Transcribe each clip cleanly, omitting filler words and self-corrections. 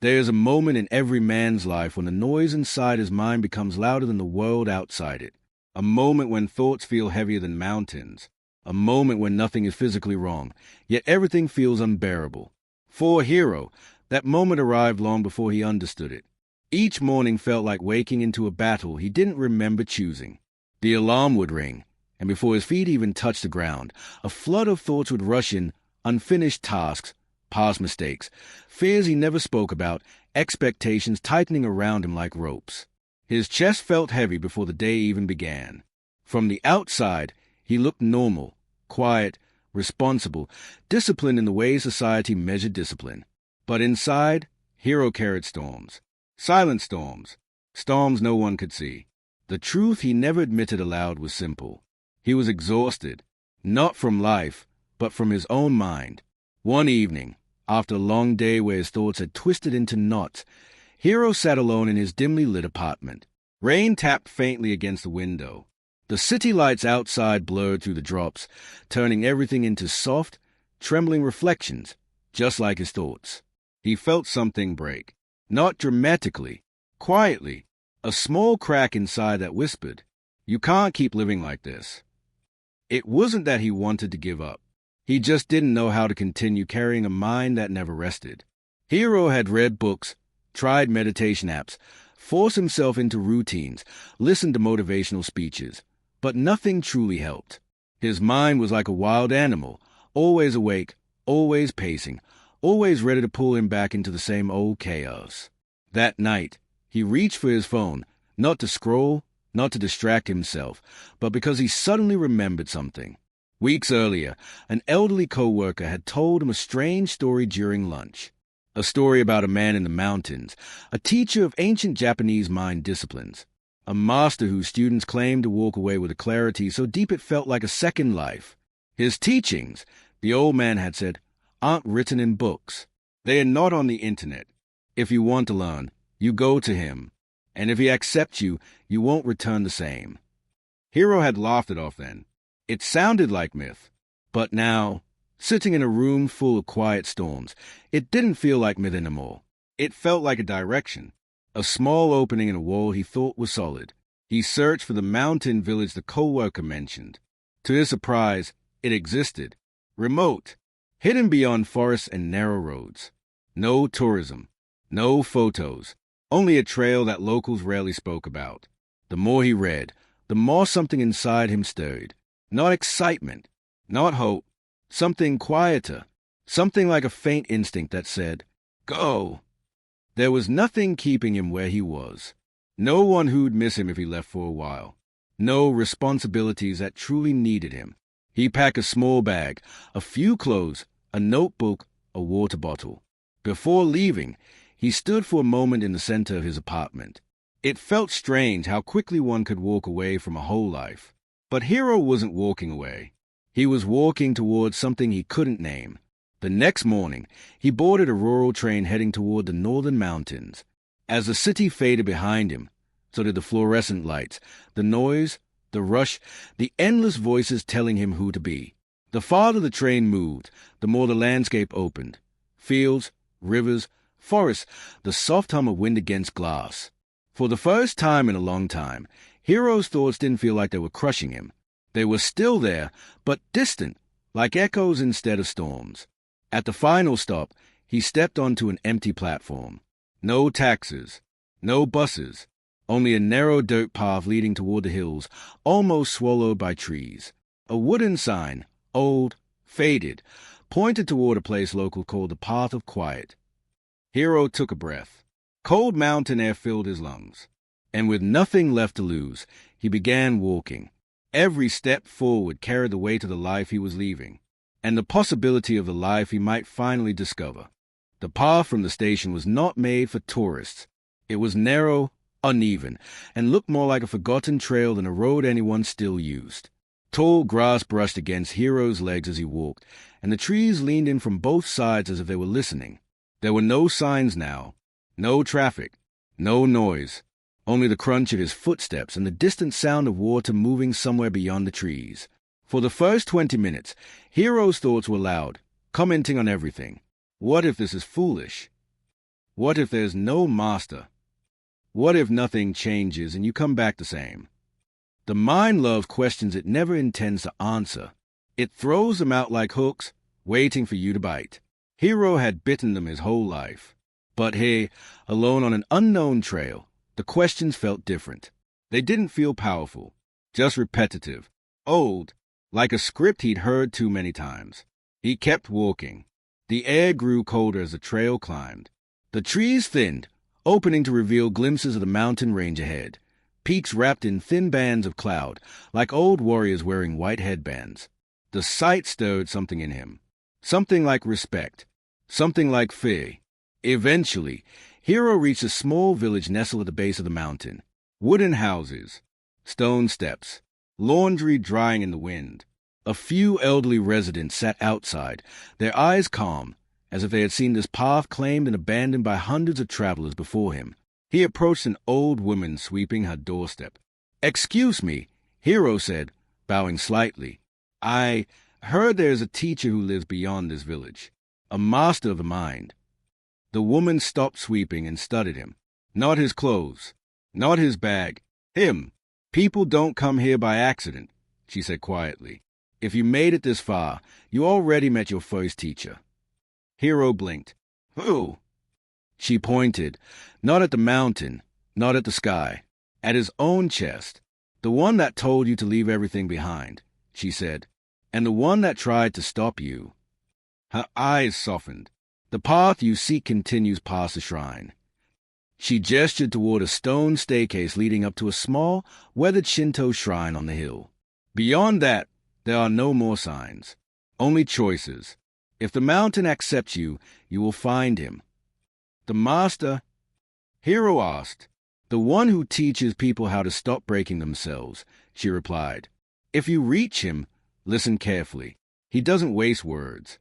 There is a moment in every man's life when the noise inside his mind becomes louder than the world outside it. A moment when thoughts feel heavier than mountains. A moment when nothing is physically wrong, yet everything feels unbearable. For Hiro, that moment arrived long before he understood it. Each morning felt like waking into a battle he didn't remember choosing. The alarm would ring, and before his feet even touched the ground, a flood of thoughts would rush in, unfinished tasks, past mistakes, fears he never spoke about, expectations tightening around him like ropes. His chest felt heavy before the day even began. From the outside, he looked normal, quiet, responsible, disciplined in the way society measured discipline. But inside, Hiro carried storms. Silent storms. Storms no one could see. The truth he never admitted aloud was simple. He was exhausted, not from life, but from his own mind. One evening, after a long day where his thoughts had twisted into knots, Hiro sat alone in his dimly lit apartment. Rain tapped faintly against the window. The city lights outside blurred through the drops, turning everything into soft, trembling reflections, just like his thoughts. He felt something break. Not dramatically, quietly, a small crack inside that whispered, "You can't keep living like this." It wasn't that he wanted to give up. He just didn't know how to continue carrying a mind that never rested. Hiro had read books, tried meditation apps, forced himself into routines, listened to motivational speeches, but nothing truly helped. His mind was like a wild animal, always awake, always pacing, always ready to pull him back into the same old chaos. That night, he reached for his phone, not to scroll, not to distract himself, but because he suddenly remembered something. Weeks earlier, an elderly co-worker had told him a strange story during lunch. A story about a man in the mountains, a teacher of ancient Japanese mind disciplines, a master whose students claimed to walk away with a clarity so deep it felt like a second life. His teachings, the old man had said, aren't written in books. They are not on the internet. If you want to learn, you go to him. And if he accepts you, you won't return the same. Hiro had laughed it off then. It sounded like myth. But now, sitting in a room full of quiet storms, it didn't feel like myth anymore. It felt like a direction. A small opening in a wall he thought was solid. He searched for the mountain village the co-worker mentioned. To his surprise, it existed. Remote. Hidden beyond forests and narrow roads. No tourism. No photos. Only a trail that locals rarely spoke about. The more he read, the more something inside him stirred. Not excitement. Not hope. Something quieter. Something like a faint instinct that said, "Go." There was nothing keeping him where he was. No one who'd miss him if he left for a while. No responsibilities that truly needed him. He packed a small bag, a few clothes, a notebook, a water bottle. Before leaving, he stood for a moment in the center of his apartment. It felt strange how quickly one could walk away from a whole life. But Hiro wasn't walking away. He was walking towards something he couldn't name. The next morning, he boarded a rural train heading toward the northern mountains. As the city faded behind him, so did the fluorescent lights, the noise, the rush, the endless voices telling him who to be. The farther the train moved, the more the landscape opened. Fields, rivers, forests, the soft hum of wind against glass. For the first time in a long time, Hiro's thoughts didn't feel like they were crushing him. They were still there, but distant, like echoes instead of storms. At the final stop, he stepped onto an empty platform. No taxis, no buses, only a narrow dirt path leading toward the hills, almost swallowed by trees. A wooden sign, old, faded, pointed toward a place local called the Path of Quiet. Hiro took a breath. Cold mountain air filled his lungs. And with nothing left to lose, he began walking. Every step forward carried the weight of the life he was leaving, and the possibility of the life he might finally discover. The path from the station was not made for tourists. It was narrow, uneven, and looked more like a forgotten trail than a road anyone still used. Tall grass brushed against Hiro's legs as he walked, and the trees leaned in from both sides as if they were listening. There were no signs now, no traffic, no noise, only the crunch of his footsteps and the distant sound of water moving somewhere beyond the trees. For the first 20 minutes, Hiro's thoughts were loud, commenting on everything. What if this is foolish? What if there's no master? What if nothing changes and you come back the same? The mind loves questions it never intends to answer. It throws them out like hooks, waiting for you to bite. Hiro had bitten them his whole life. But here, alone on an unknown trail, the questions felt different. They didn't feel powerful, just repetitive, old, like a script he'd heard too many times. He kept walking. The air grew colder as the trail climbed. The trees thinned, opening to reveal glimpses of the mountain range ahead, peaks wrapped in thin bands of cloud, like old warriors wearing white headbands. The sight stirred something in him, something like respect, something like fear. Eventually, Hiro reached a small village nestled at the base of the mountain. Wooden houses, stone steps, laundry drying in the wind. A few elderly residents sat outside, their eyes calm, as if they had seen this path claimed and abandoned by hundreds of travelers before him. He approached an old woman sweeping her doorstep. "Excuse me," Hiro said, bowing slightly. "I heard there is a teacher who lives beyond this village, a master of the mind." The woman stopped sweeping and studied him. Not his clothes, not his bag, him. "People don't come here by accident," she said quietly. "If you made it this far, you already met your first teacher." Hiro blinked. "Who?" She pointed, not at the mountain, not at the sky, at his own chest. "The one that told you to leave everything behind," she said, "and the one that tried to stop you." Her eyes softened. "The path you seek continues past the shrine." She gestured toward a stone staircase leading up to a small, weathered Shinto shrine on the hill. "Beyond that, there are no more signs, only choices. If the mountain accepts you, you will find him." "The master?" Hiro asked. "The one who teaches people how to stop breaking themselves," she replied. "If you reach him, listen carefully. He doesn't waste words."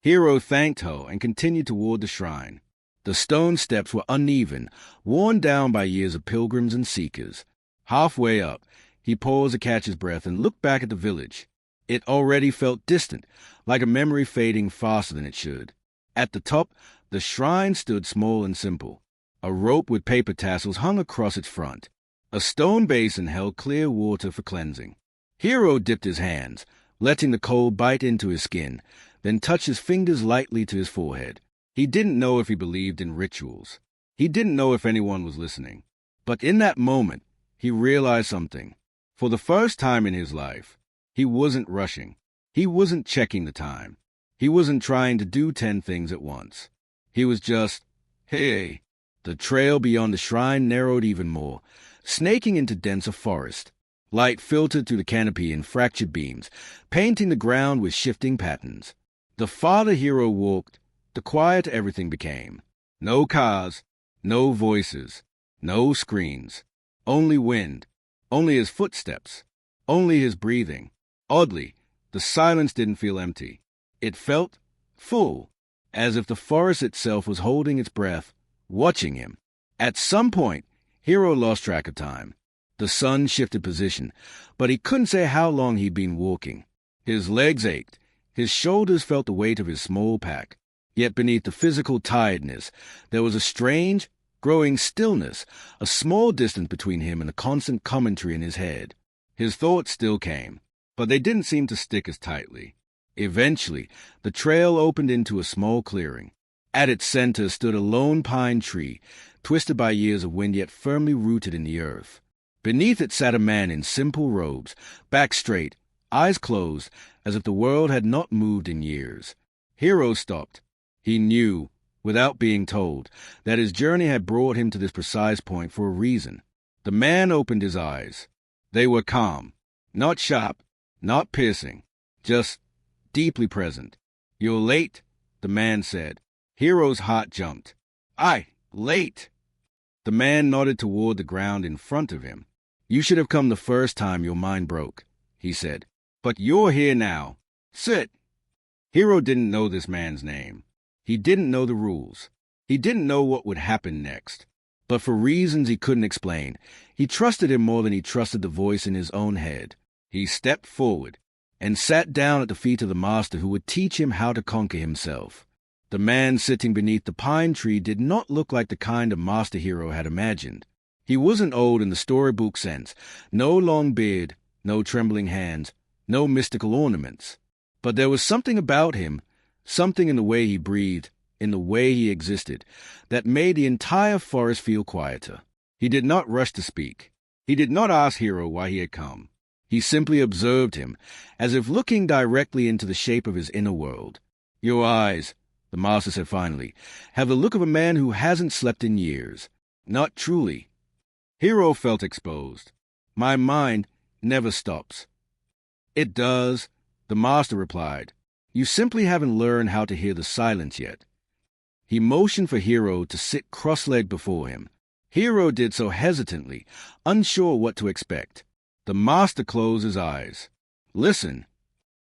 Hiro thanked her and continued toward the shrine. The stone steps were uneven, worn down by years of pilgrims and seekers. Halfway up, he paused to catch his breath and looked back at the village. It already felt distant, like a memory fading faster than it should. At the top, the shrine stood small and simple. A rope with paper tassels hung across its front. A stone basin held clear water for cleansing. Hiro dipped his hands, letting the cold bite into his skin, then touched his fingers lightly to his forehead. He didn't know if he believed in rituals. He didn't know if anyone was listening. But in that moment, he realized something. For the first time in his life, he wasn't rushing. He wasn't checking the time. He wasn't trying to do 10 things at once. He was just, hey. The trail beyond the shrine narrowed even more, snaking into denser forest. Light filtered through the canopy in fractured beams, painting the ground with shifting patterns. The farther Hiro walked, the quieter everything became. No cars, no voices, no screens. Only wind, only his footsteps, only his breathing. Oddly, the silence didn't feel empty. It felt full, as if the forest itself was holding its breath, watching him. At some point, Hiro lost track of time. The sun shifted position, but he couldn't say how long he'd been walking. His legs ached. His shoulders felt the weight of his small pack. Yet beneath the physical tiredness, there was a strange, growing stillness, a small distance between him and the constant commentary in his head. His thoughts still came, but they didn't seem to stick as tightly. Eventually, the trail opened into a small clearing. At its center stood a lone pine tree, twisted by years of wind yet firmly rooted in the earth. Beneath it sat a man in simple robes, back straight, eyes closed, as if the world had not moved in years. Hiro stopped. He knew, without being told, that his journey had brought him to this precise point for a reason. The man opened his eyes. They were calm, not sharp, not piercing, just deeply present. "You're late," the man said. Hiro's heart jumped. Late." The man nodded toward the ground in front of him. "You should have come the first time your mind broke," he said. "But you're here now. Sit." Hiro didn't know this man's name. He didn't know the rules. He didn't know what would happen next. But for reasons he couldn't explain, he trusted him more than he trusted the voice in his own head. He stepped forward and sat down at the feet of the master who would teach him how to conquer himself. The man sitting beneath the pine tree did not look like the kind of master Hiro had imagined. He wasn't old in the storybook sense. No long beard, no trembling hands, no mystical ornaments. But there was something about him, something in the way he breathed, in the way he existed, that made the entire forest feel quieter. He did not rush to speak. He did not ask Hiro why he had come. He simply observed him, as if looking directly into the shape of his inner world. "Your eyes," the master said finally, "have the look of a man who hasn't slept in years." "Not truly." Hiro felt exposed. "My mind never stops." "It does," the master replied. "You simply haven't learned how to hear the silence yet." He motioned for Hiro to sit cross-legged before him. Hiro did so hesitantly, unsure what to expect. The master closed his eyes. "Listen."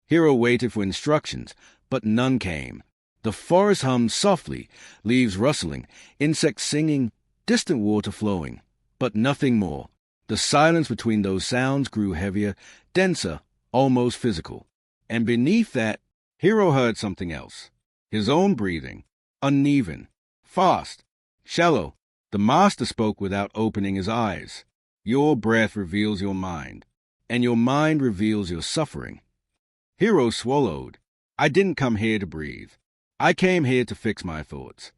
Hiro waited for instructions, but none came. The forest hummed softly, leaves rustling, insects singing, distant water flowing, but nothing more. The silence between those sounds grew heavier, denser, almost physical. And beneath that, Hiro heard something else. His own breathing, uneven, fast, shallow. The master spoke without opening his eyes. "Your breath reveals your mind, and your mind reveals your suffering." Hiro swallowed. "I didn't come here to breathe. I came here to fix my thoughts."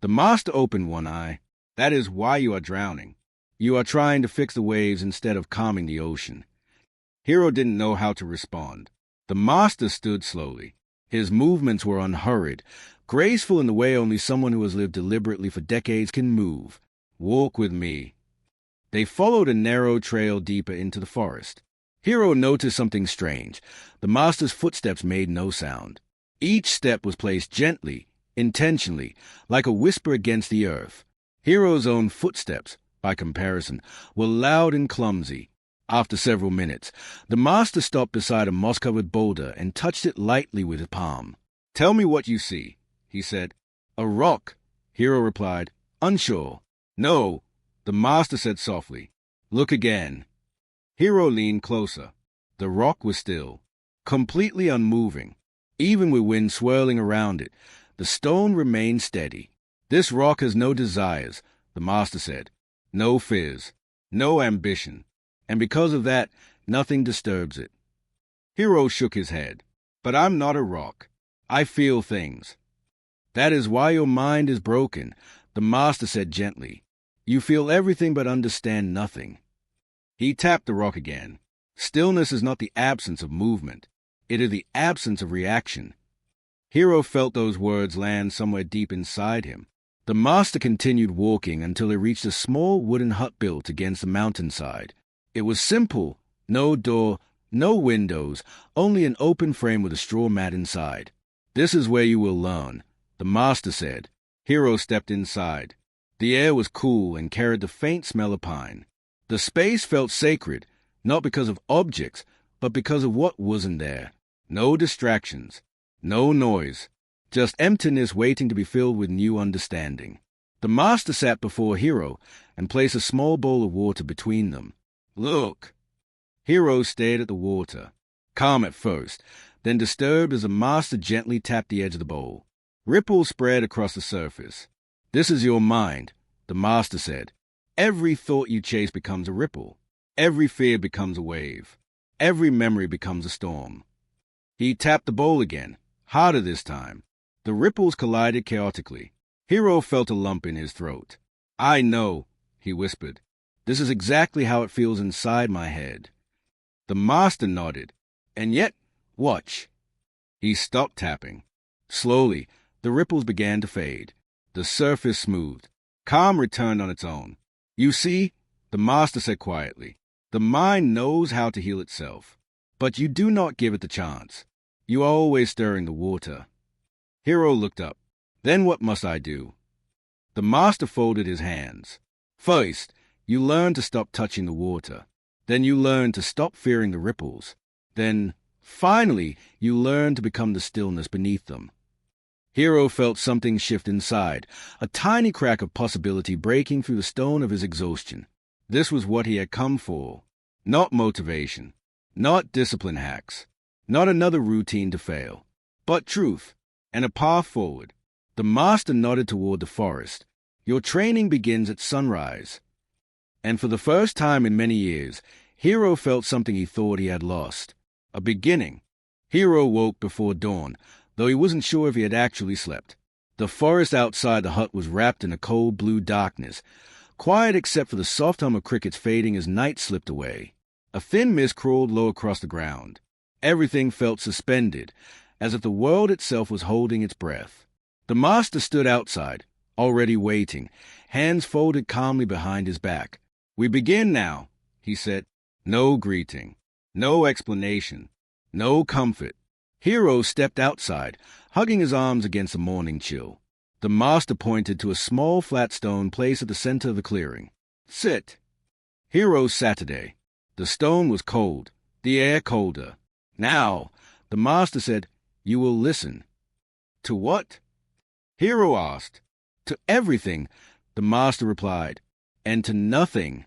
The master opened one eye. "That is why you are drowning. You are trying to fix the waves instead of calming the ocean." Hiro didn't know how to respond. The master stood slowly. His movements were unhurried, graceful in the way only someone who has lived deliberately for decades can move. "Walk with me." They followed a narrow trail deeper into the forest. Hiro noticed something strange. The master's footsteps made no sound. Each step was placed gently, intentionally, like a whisper against the earth. Hiro's own footsteps, by comparison, were loud and clumsy. After several minutes, the master stopped beside a moss-covered boulder and touched it lightly with his palm. "Tell me what you see," he said. "A rock," Hiro replied, unsure. "No," the master said softly. "Look again." Hiro leaned closer. The rock was still, completely unmoving. Even with wind swirling around it, the stone remained steady. "This rock has no desires," the master said. "No fears, no ambition. And because of that, nothing disturbs it." Hiro shook his head. "But I'm not a rock. I feel things." "That is why your mind is broken," the master said gently. "You feel everything but understand nothing." He tapped the rock again. "Stillness is not the absence of movement. It is the absence of reaction." Hiro felt those words land somewhere deep inside him. The master continued walking until he reached a small wooden hut built against the mountainside. It was simple, no door, no windows, only an open frame with a straw mat inside. "This is where you will learn," the master said. Hiro stepped inside. The air was cool and carried the faint smell of pine. The space felt sacred, not because of objects, but because of what wasn't there. No distractions, no noise, just emptiness waiting to be filled with new understanding. The master sat before Hiro and placed a small bowl of water between them. "Look." Hiro stared at the water, calm at first, then disturbed as the master gently tapped the edge of the bowl. Ripples spread across the surface. "This is your mind," the master said. "Every thought you chase becomes a ripple. Every fear becomes a wave. Every memory becomes a storm." He tapped the bowl again, harder this time. The ripples collided chaotically. Hiro felt a lump in his throat. "I know," he whispered. "This is exactly how it feels inside my head." The master nodded. "And yet, watch." He stopped tapping. Slowly, the ripples began to fade. The surface smoothed. Calm returned on its own. "You see," the master said quietly, "the mind knows how to heal itself. But you do not give it the chance. You are always stirring the water." Hiro looked up. "Then what must I do?" The master folded his hands. "First, you learn to stop touching the water. Then you learn to stop fearing the ripples. Then, finally, you learn to become the stillness beneath them." Hiro felt something shift inside, a tiny crack of possibility breaking through the stone of his exhaustion. This was what he had come for. Not motivation, not discipline hacks, not another routine to fail, but truth and a path forward. The master nodded toward the forest. Your training begins at sunrise. And for the first time in many years, Hiro felt something he thought he had lost. A beginning. Hiro woke before dawn, though he wasn't sure if he had actually slept. The forest outside the hut was wrapped in a cold blue darkness, quiet except for the soft hum of crickets fading as night slipped away. A thin mist crawled low across the ground. Everything felt suspended, as if the world itself was holding its breath. The master stood outside, already waiting, hands folded calmly behind his back. "We begin now," he said. No greeting, no explanation, no comfort. Hiro stepped outside, hugging his arms against the morning chill. The master pointed to a small flat stone placed at the center of the clearing. "Sit." Hiro sat today. The stone was cold, the air colder. "Now," the master said, "you will listen." "To what?" Hiro asked. "To everything," the master replied, "and to nothing."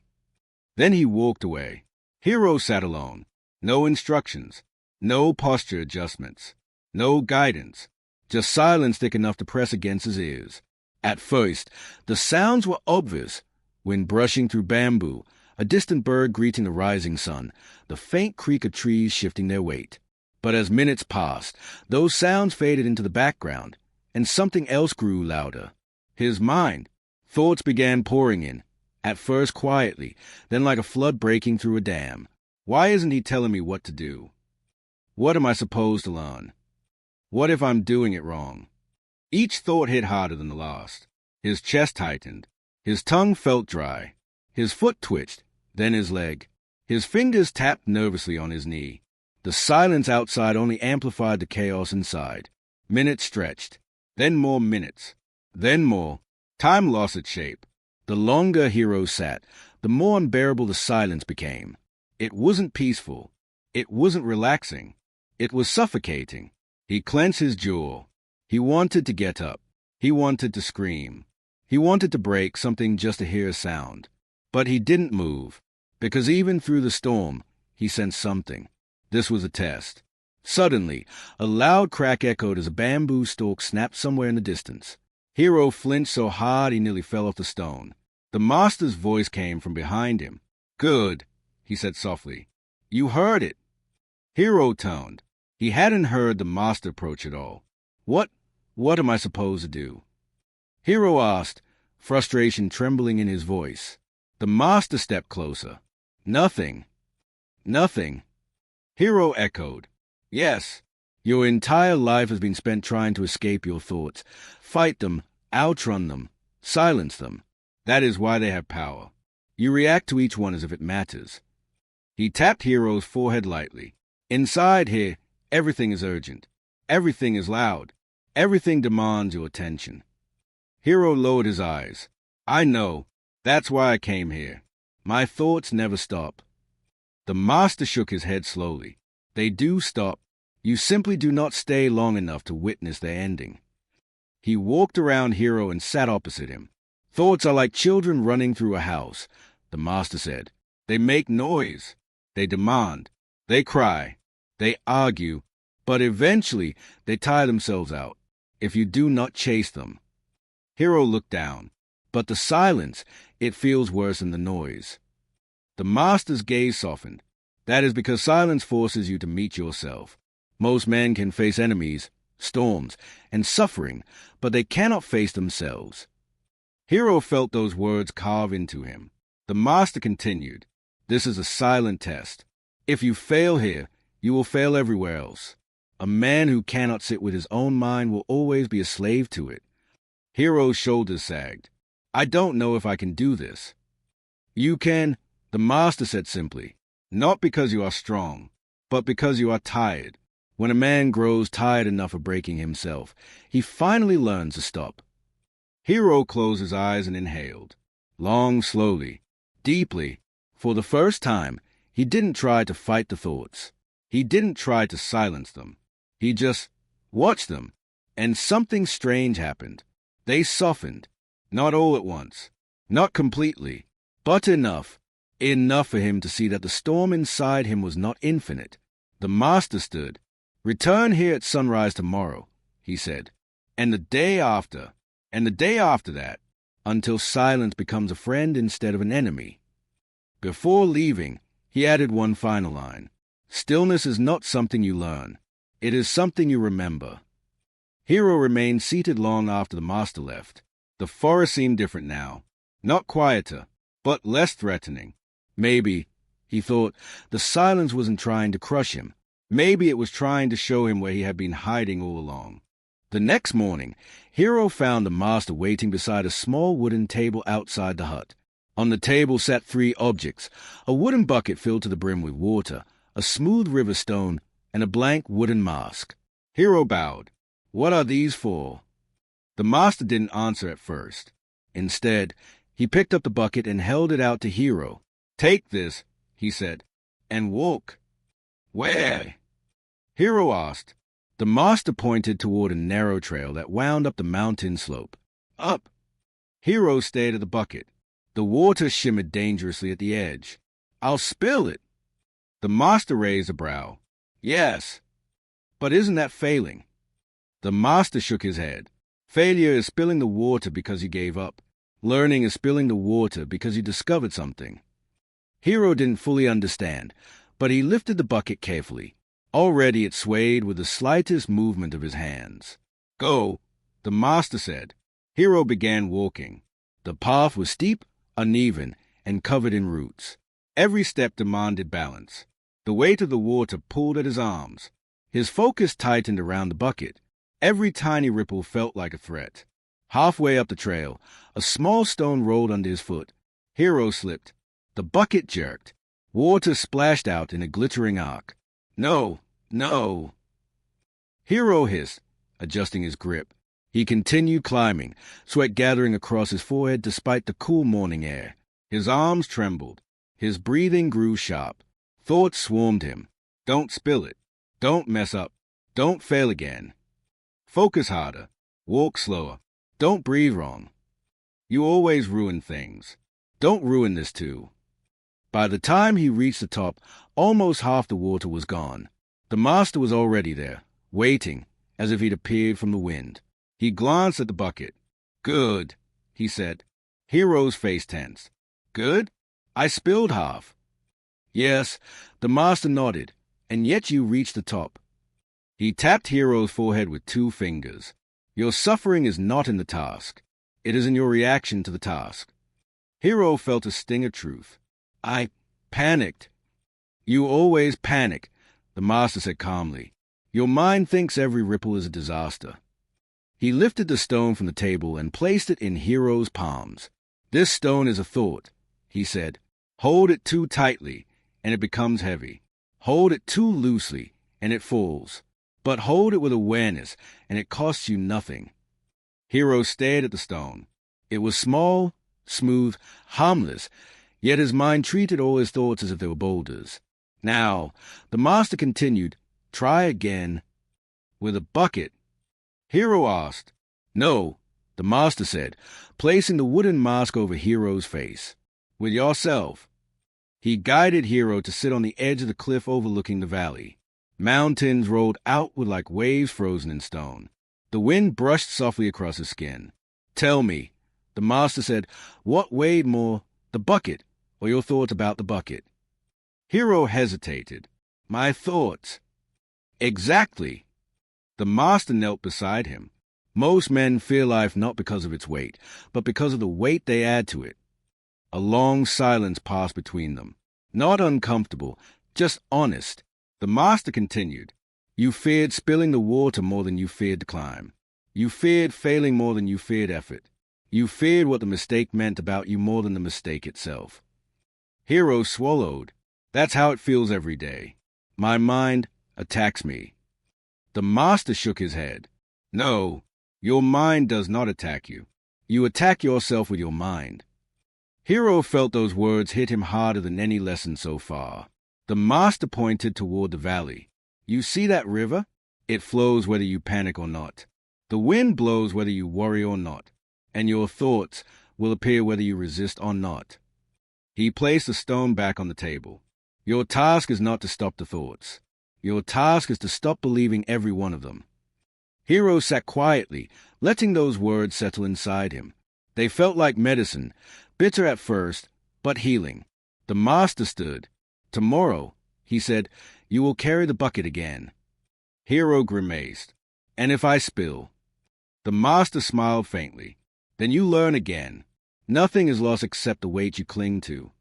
Then he walked away. Hiro sat alone. No instructions, no posture adjustments, no guidance, just silence thick enough to press against his ears. At first, the sounds were obvious. Wind brushing through bamboo, a distant bird greeting the rising sun, the faint creak of trees shifting their weight. But as minutes passed, those sounds faded into the background, and something else grew louder. His mind. Thoughts began pouring in, at first quietly, then like a flood breaking through a dam. Why isn't he telling me what to do? What am I supposed to learn? What if I'm doing it wrong? Each thought hit harder than the last. His chest tightened. His tongue felt dry. His foot twitched, then his leg. His fingers tapped nervously on his knee. The silence outside only amplified the chaos inside. Minutes stretched. Then more minutes. Then more. Time lost its shape. The longer Hiro sat, the more unbearable the silence became. It wasn't peaceful. It wasn't relaxing. It was suffocating. He clenched his jaw. He wanted to get up. He wanted to scream. He wanted to break something just to hear a sound. But he didn't move, because even through the storm, he sensed something. This was a test. Suddenly, a loud crack echoed as a bamboo stalk snapped somewhere in the distance. Hiro flinched so hard he nearly fell off the stone. The master's voice came from behind him. "Good," he said softly. "You heard it." Hiro turned. He hadn't heard the master approach at all. What am I supposed to do?" Hiro asked, frustration trembling in his voice. The master stepped closer. "Nothing." "Nothing." Hiro echoed. "Yes. Your entire life has been spent trying to escape your thoughts, fight them, outrun them, silence them. That is why they have power. You react to each one as if it matters." He tapped Hiro's forehead lightly. "Inside here, everything is urgent. Everything is loud. Everything demands your attention." Hiro lowered his eyes. "I know. That's why I came here. My thoughts never stop." The master shook his head slowly. "They do stop. You simply do not stay long enough to witness their ending." He walked around Hiro and sat opposite him. "Thoughts are like children running through a house," the master said. "They make noise. They demand. They cry. They argue. But eventually they tire themselves out if you do not chase them." Hiro looked down. "But the silence, it feels worse than the noise." The master's gaze softened. "That is because silence forces you to meet yourself. Most men can face enemies, storms, and suffering, but they cannot face themselves." Hiro felt those words carve into him. The master continued, "This is a silent test. If you fail here, you will fail everywhere else. A man who cannot sit with his own mind will always be a slave to it." Hiro's shoulders sagged. "I don't know if I can do this." "You can," the master said simply. "Not because you are strong, but because you are tired. When a man grows tired enough of breaking himself, he finally learns to stop." Hiro closed his eyes and inhaled. Long, slowly, deeply. For the first time, he didn't try to fight the thoughts. He didn't try to silence them. He just watched them, and something strange happened. They softened, not all at once, not completely, but enough for him to see that the storm inside him was not infinite. The master stood. "Return here at sunrise tomorrow," he said, and the day after, and the day after that, until silence becomes a friend instead of an enemy. Before leaving, he added one final line. Stillness is not something you learn. It is something you remember. Hiro remained seated long after the master left. The forest seemed different now. Not quieter, but less threatening. Maybe, he thought, the silence wasn't trying to crush him. Maybe it was trying to show him where he had been hiding all along. The next morning, Hiro found the master waiting beside a small wooden table outside the hut. On the table sat 3 objects, a wooden bucket filled to the brim with water, a smooth river stone, and a blank wooden mask. Hiro bowed. What are these for? The master didn't answer at first. Instead, he picked up the bucket and held it out to Hiro. Take this, he said, and walk. Where? Hiro asked. The master pointed toward a narrow trail that wound up the mountain slope. Up. Hiro stared at the bucket. The water shimmered dangerously at the edge. I'll spill it. The master raised a brow. Yes. But isn't that failing? The master shook his head. Failure is spilling the water because you gave up. Learning is spilling the water because you discovered something. Hiro didn't fully understand, but he lifted the bucket carefully. Already it swayed with the slightest movement of his hands. Go, the master said. Hiro began walking. The path was steep, uneven, and covered in roots. Every step demanded balance. The weight of the water pulled at his arms. His focus tightened around the bucket. Every tiny ripple felt like a threat. Halfway up the trail, a small stone rolled under his foot. Hiro slipped. The bucket jerked. Water splashed out in a glittering arc. No, no. Hiro hissed, adjusting his grip. He continued climbing, sweat gathering across his forehead despite the cool morning air. His arms trembled. His breathing grew sharp. Thoughts swarmed him. Don't spill it. Don't mess up. Don't fail again. Focus harder. Walk slower. Don't breathe wrong. You always ruin things. Don't ruin this too. By the time he reached the top, almost half the water was gone. The master was already there, waiting, as if he'd appeared from the wind. He glanced at the bucket. Good, he said. Hiro's face tensed. Good? I spilled half. Yes, the master nodded, and yet you reached the top. He tapped Hiro's forehead with 2 fingers. Your suffering is not in the task. It is in your reaction to the task. Hiro felt a sting of truth. I panicked. You always panic, the master said calmly. Your mind thinks every ripple is a disaster. He lifted the stone from the table and placed it in Hiro's palms. This stone is a thought, he said. Hold it too tightly, and it becomes heavy. Hold it too loosely, and it falls. But hold it with awareness, and it costs you nothing. Hiro stared at the stone. It was small, smooth, harmless, yet his mind treated all his thoughts as if they were boulders. Now, the master continued, try again. With a bucket. Hiro asked. No, the master said, placing the wooden mask over Hiro's face. With yourself. He guided Hiro to sit on the edge of the cliff overlooking the valley. Mountains rolled outward like waves frozen in stone. The wind brushed softly across his skin. Tell me, the master said, what weighed more, the bucket or your thoughts about the bucket? Hiro hesitated. My thoughts. Exactly. The master knelt beside him. Most men fear life not because of its weight, but because of the weight they add to it. A long silence passed between them. Not uncomfortable, just honest. The master continued. You feared spilling the water more than you feared the climb. You feared failing more than you feared effort. You feared what the mistake meant about you more than the mistake itself. Hiro swallowed. That's how it feels every day. My mind attacks me. The master shook his head. No, your mind does not attack you. You attack yourself with your mind. Hiro felt those words hit him harder than any lesson so far. The master pointed toward the valley. You see that river? It flows whether you panic or not. The wind blows whether you worry or not. And your thoughts will appear whether you resist or not. He placed the stone back on the table. Your task is not to stop the thoughts. Your task is to stop believing every one of them. Hiro sat quietly, letting those words settle inside him. They felt like medicine, bitter at first, but healing. The master stood. "Tomorrow," he said, "you will carry the bucket again." Hiro grimaced. "And if I spill?" The master smiled faintly. "Then you learn again. Nothing is lost except the weight you cling to."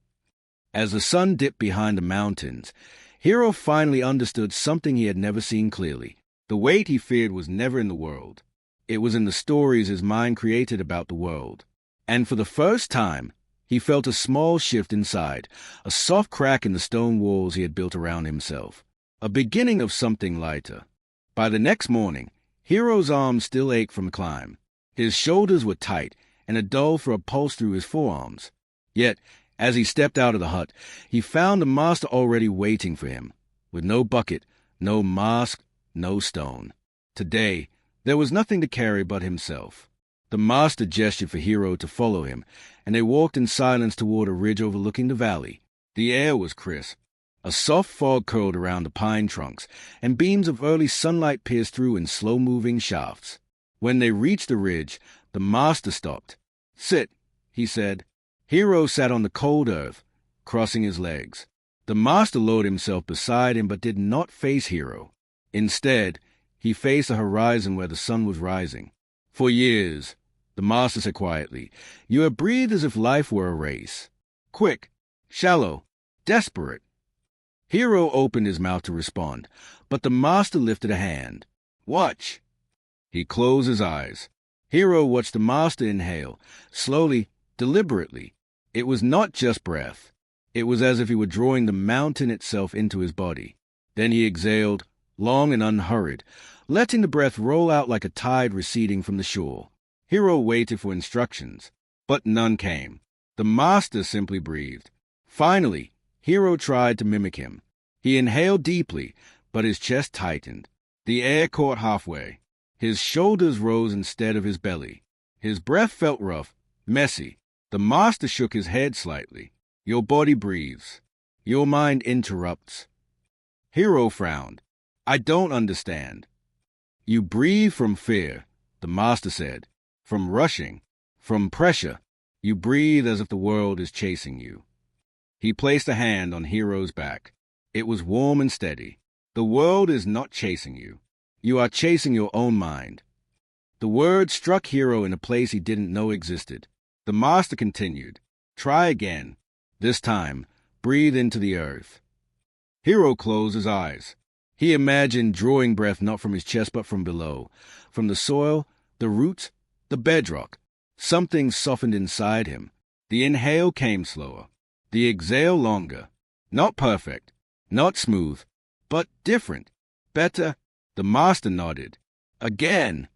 As the sun dipped behind the mountains, Hiro finally understood something he had never seen clearly. The weight he feared was never in the world. It was in the stories his mind created about the world. And for the first time, he felt a small shift inside, a soft crack in the stone walls he had built around himself, a beginning of something lighter. By the next morning, Hiro's arms still ached from the climb. His shoulders were tight, and a dull throb pulsed through his forearms. Yet, as he stepped out of the hut, he found the master already waiting for him, with no bucket, no mask, no stone. Today, there was nothing to carry but himself. The master gestured for Hiro to follow him, and they walked in silence toward a ridge overlooking the valley. The air was crisp. A soft fog curled around the pine trunks, and beams of early sunlight pierced through in slow-moving shafts. When they reached the ridge, the master stopped. "Sit," he said. Hiro sat on the cold earth, crossing his legs. The master lowered himself beside him but did not face Hiro. Instead, he faced the horizon where the sun was rising. "For years," the master said quietly, "you have breathed as if life were a race. Quick, shallow, desperate." Hiro opened his mouth to respond, but the master lifted a hand. "Watch." He closed his eyes. Hiro watched the master inhale, slowly, deliberately. It was not just breath. It was as if he were drawing the mountain itself into his body. Then he exhaled, long and unhurried, letting the breath roll out like a tide receding from the shore. Hiro waited for instructions, but none came. The master simply breathed. Finally, Hiro tried to mimic him. He inhaled deeply, but his chest tightened. The air caught halfway. His shoulders rose instead of his belly. His breath felt rough, messy. The master shook his head slightly. "Your body breathes. Your mind interrupts." Hiro frowned. "I don't understand." "You breathe from fear," the master said. "From rushing. From pressure. You breathe as if the world is chasing you." He placed a hand on Hiro's back. It was warm and steady. "The world is not chasing you. You are chasing your own mind." The word struck Hiro in a place he didn't know existed. The master continued. "Try again. This time, breathe into the earth." Hiro closed his eyes. He imagined drawing breath not from his chest but from below, from the soil, the roots, the bedrock. Something softened inside him. The inhale came slower, the exhale longer. Not perfect, not smooth, but different, better. The master nodded. "Again."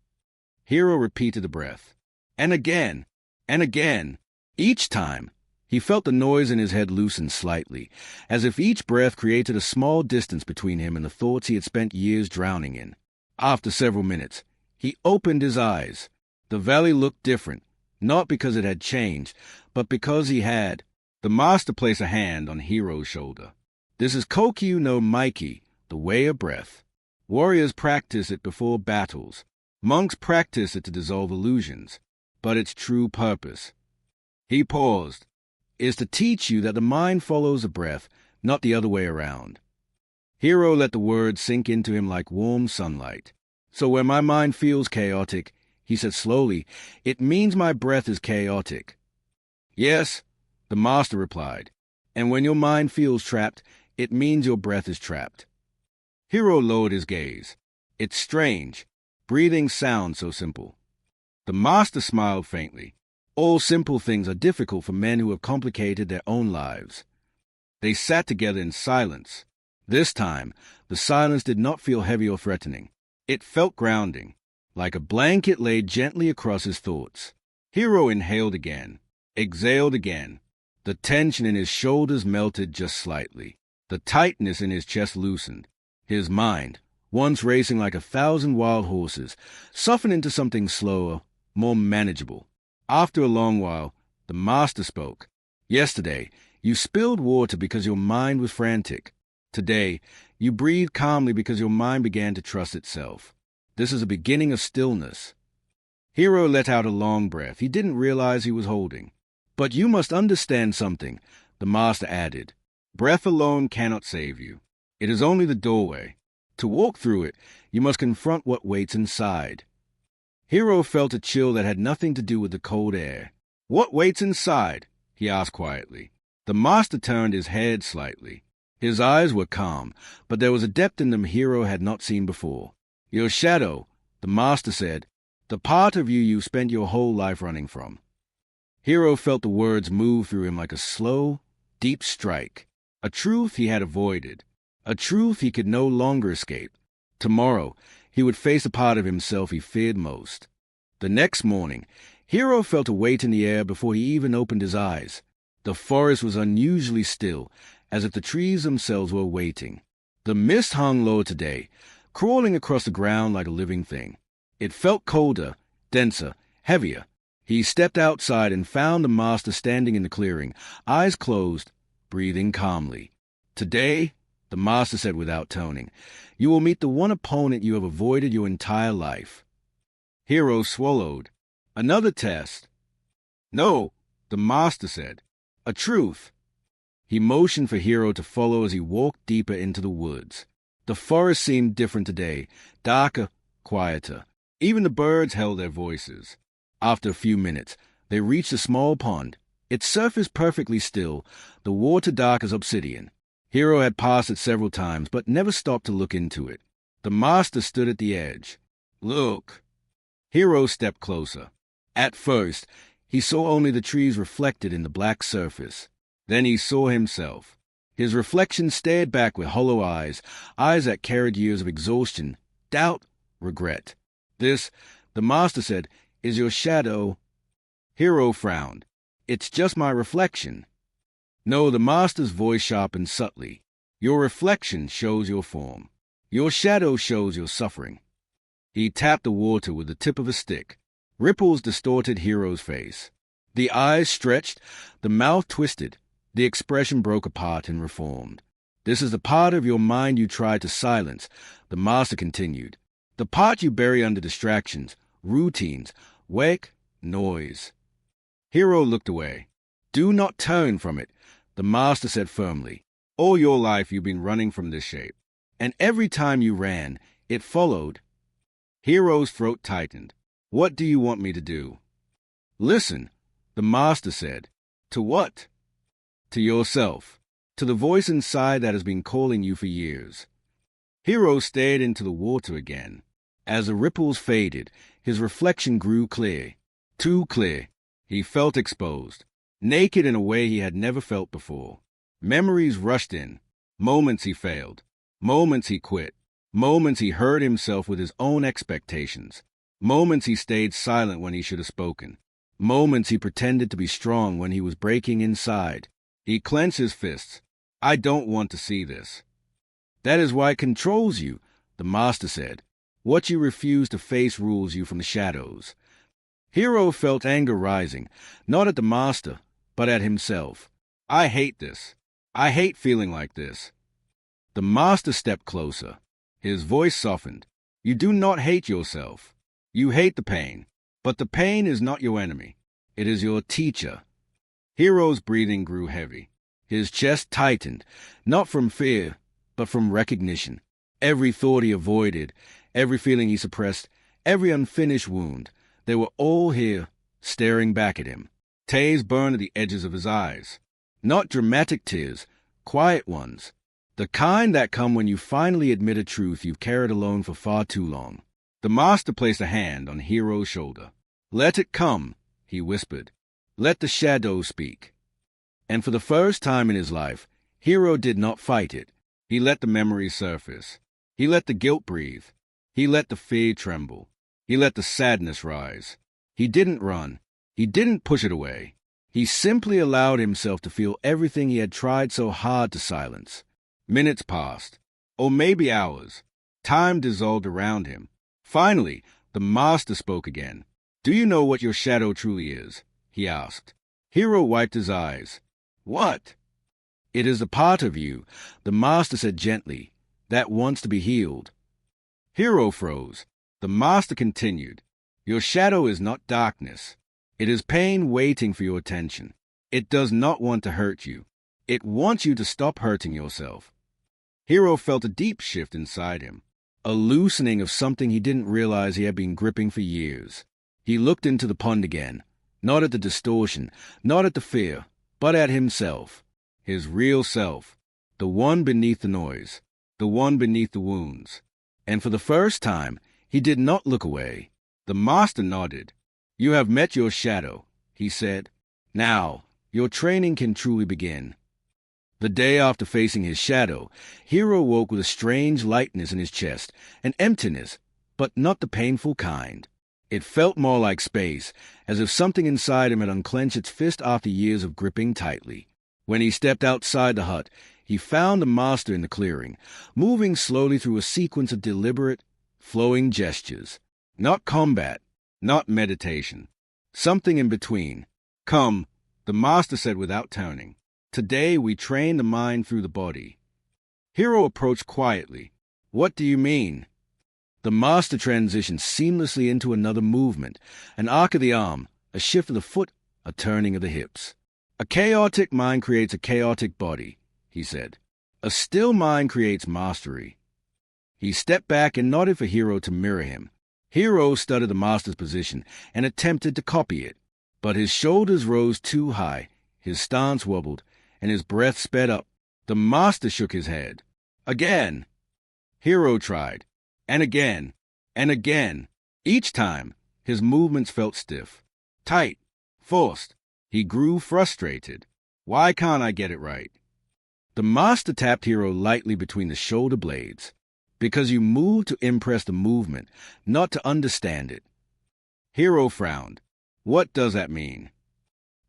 Hiro repeated the breath. And again, and again. Each time, he felt the noise in his head loosen slightly, as if each breath created a small distance between him and the thoughts he had spent years drowning in. After several minutes, he opened his eyes. The valley looked different, not because it had changed, but because he had. The master placed a hand on Hiro's shoulder. "This is Kokyu no Maiki, the way of breath. Warriors practice it before battles. Monks practice it to dissolve illusions. But its true purpose," he paused, "is to teach you that the mind follows the breath, not the other way around." Hiro let the words sink into him like warm sunlight. "So when my mind feels chaotic," he said slowly, "it means my breath is chaotic." "Yes," the master replied, "and when your mind feels trapped, it means your breath is trapped." Hiro lowered his gaze. "It's strange. Breathing sounds so simple." The master smiled faintly. "All simple things are difficult for men who have complicated their own lives." They sat together in silence. This time, the silence did not feel heavy or threatening. It felt grounding, like a blanket laid gently across his thoughts. Hiro inhaled again, exhaled again. The tension in his shoulders melted just slightly. The tightness in his chest loosened. His mind, once racing like 1,000 wild horses, softened into something slower, more manageable. After a long while, the master spoke. "Yesterday, you spilled water because your mind was frantic. Today, you breathed calmly because your mind began to trust itself. This is a beginning of stillness. Hiro let out a long breath he didn't realize he was holding. But you must understand something, the master added. Breath alone cannot save you. It is only the doorway. To walk through it, you must confront what waits inside. Hiro felt a chill that had nothing to do with the cold air. What waits inside? He asked quietly. The master turned his head slightly. His eyes were calm, but there was a depth in them Hiro had not seen before. Your shadow, the master said, the part of you you've spent your whole life running from. Hiro felt the words move through him like a slow, deep strike. A truth he had avoided. A truth he could no longer escape. Tomorrow, he would face a part of himself he feared most. The next morning, Hiro felt a weight in the air before he even opened his eyes. The forest was unusually still, as if the trees themselves were waiting. The mist hung low today, crawling across the ground like a living thing. It felt colder, denser, heavier. He stepped outside and found the master standing in the clearing, eyes closed, breathing calmly. Today, the master said without toning, you will meet the one opponent you have avoided your entire life. Hiro swallowed. Another test. No, the master said. A truth. He motioned for Hiro to follow as he walked deeper into the woods. The forest seemed different today, darker, quieter. Even the birds held their voices. After a few minutes, they reached a small pond. Its surface perfectly still, the water dark as obsidian. Hiro had passed it several times, but never stopped to look into it. The master stood at the edge. Look. Hiro stepped closer. At first, he saw only the trees reflected in the black surface. Then he saw himself. His reflection stared back with hollow eyes that carried years of exhaustion, doubt, regret. This, the master said, is your shadow. Hiro frowned. It's just my reflection. No, the master's voice sharpened subtly. Your reflection shows your form. Your shadow shows your suffering. He tapped the water with the tip of a stick. Ripples distorted Hiro's face. The eyes stretched, the mouth twisted. The expression broke apart and reformed. This is the part of your mind you tried to silence, the master continued. The part you bury under distractions, routines, work, noise. Hiro looked away. Do not turn from it, the master said firmly. All your life you've been running from this shape. And every time you ran, it followed. Hiro's throat tightened. What do you want me to do? Listen, the master said. To what? To yourself. To the voice inside that has been calling you for years. Hiro stared into the water again. As the ripples faded, his reflection grew clear. Too clear. He felt exposed. Naked in a way he had never felt before. Memories rushed in. Moments he failed. Moments he quit. Moments he hurt himself with his own expectations. Moments he stayed silent when he should have spoken. Moments he pretended to be strong when he was breaking inside. He clenched his fists. I don't want to see this. That is why it controls you, the master said. What you refuse to face rules you from the shadows. Hiro felt anger rising, not at the master, but at himself. I hate this. I hate feeling like this. The master stepped closer. His voice softened. You do not hate yourself. You hate the pain. But the pain is not your enemy. It is your teacher. Hiro's breathing grew heavy. His chest tightened, not from fear, but from recognition. Every thought he avoided, every feeling he suppressed, every unfinished wound, they were all here, staring back at him. Tears burned at the edges of his eyes. Not dramatic tears, quiet ones. The kind that come when you finally admit a truth you've carried alone for far too long. The master placed a hand on Hiro's shoulder. Let it come, he whispered. Let the shadow speak. And for the first time in his life, Hiro did not fight it. He let the memories surface. He let the guilt breathe. He let the fear tremble. He let the sadness rise. He didn't run. He didn't push it away. He simply allowed himself to feel everything he had tried so hard to silence. Minutes passed, or maybe hours. Time dissolved around him. Finally, the master spoke again. Do you know what your shadow truly is? He asked. Hiro wiped his eyes. What? It is a part of you, the master said gently, that wants to be healed. Hiro froze. The master continued, "Your shadow is not darkness. It is pain waiting for your attention. It does not want to hurt you. It wants you to stop hurting yourself." Hiro felt a deep shift inside him, a loosening of something he didn't realize he had been gripping for years. He looked into the pond again, not at the distortion, not at the fear, but at himself, his real self, the one beneath the noise, the one beneath the wounds. And for the first time, he did not look away. The master nodded. "You have met your shadow," he said. "Now, your training can truly begin." The day after facing his shadow, Hiro woke with a strange lightness in his chest, an emptiness, but not the painful kind. It felt more like space, as if something inside him had unclenched its fist after years of gripping tightly. When he stepped outside the hut, he found the master in the clearing, moving slowly through a sequence of deliberate, flowing gestures. Not combat, not meditation. Something in between. "Come," the master said without turning. "Today we train the mind through the body." Hiro approached quietly. "What do you mean?" The master transitioned seamlessly into another movement, an arc of the arm, a shift of the foot, a turning of the hips. "A chaotic mind creates a chaotic body," he said. "A still mind creates mastery." He stepped back and nodded for Hiro to mirror him. Hiro studied the master's position and attempted to copy it, but his shoulders rose too high, his stance wobbled, and his breath sped up. The master shook his head. "Again!" Hiro tried. And again, and again. Each time, his movements felt stiff, tight, forced. He grew frustrated. "Why can't I get it right?" The master tapped Hiro lightly between the shoulder blades. "Because you move to impress the movement, not to understand it." Hiro frowned. "What does that mean?"